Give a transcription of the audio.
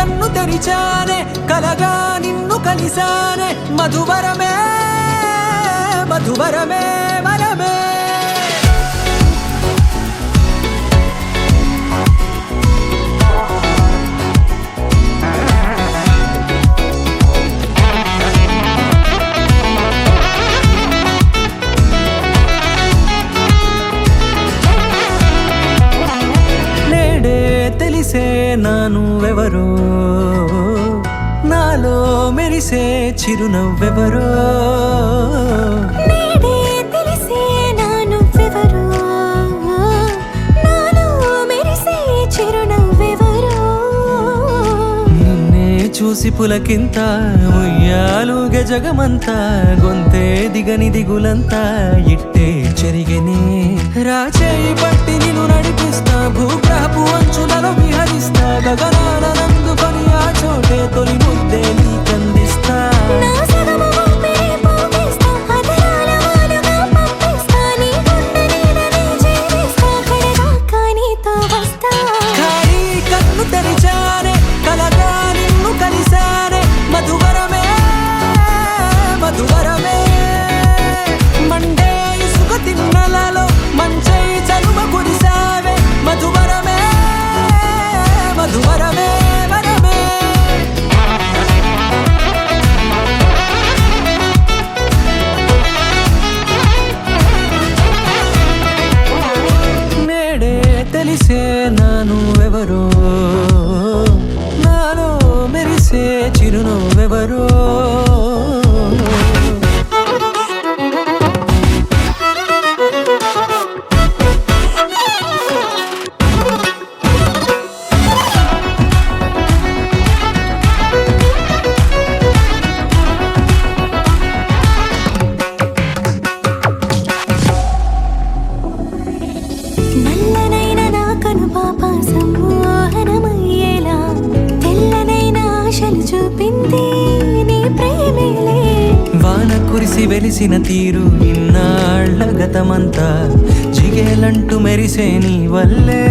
కన్ను తెరిచానే కలగా నిన్ను కలిసానే మధువరమే మధువరమే వరమే తెలిసే నానువెవరో నాలో మెరిసే చిరునవ్వెవరో నేడే తెలిసే నానువెవరో నాలో మెరిసే చిరునవ్వెవరో నిన్నే చూసి పులకింత ఉయ్యాలుగే జగమంతా గొంతే దిగని దిగులంతా ఇట్టే చెరిగెనే రాచేయి పట్టి నిన్ను నడిపిస్తా భూగ్రహపు అంచులలో విహరిస్తా గగనాల నందుకొని ఆ చోటే తొలి ముద్దే నీకందిస్తా నా సగము ఊపిరి పోగేస్తా అదరాల వాలుగా పంపిస్తా నీ గుండె నీడనే చేరిస్తా కడదాకా నీతో వస్తా ఖాళీ కన్ను తెరిచానే కలగా నిన్ను కలిసానే మధువరమే మధువరమే మండే ఇసుక తిన్నలలో మంచై చలువ కురిసావే మధువరమే మధువరమే వరమే నేడే తెలిసే నానువెవరో నాలో మెరిసే చిరునవ్వెవరో నల్లనైన నా కనుపాప సమ్మోహనమయ్యేలా తెల్లనైన ఆశలు చూపింది నీ ప్రేమేలే వాన కురిసి వెలిసిన తీరు ఇన్నాళ్ల గతమంతా జిగేలంటూ మెరిసే నీ వల్లే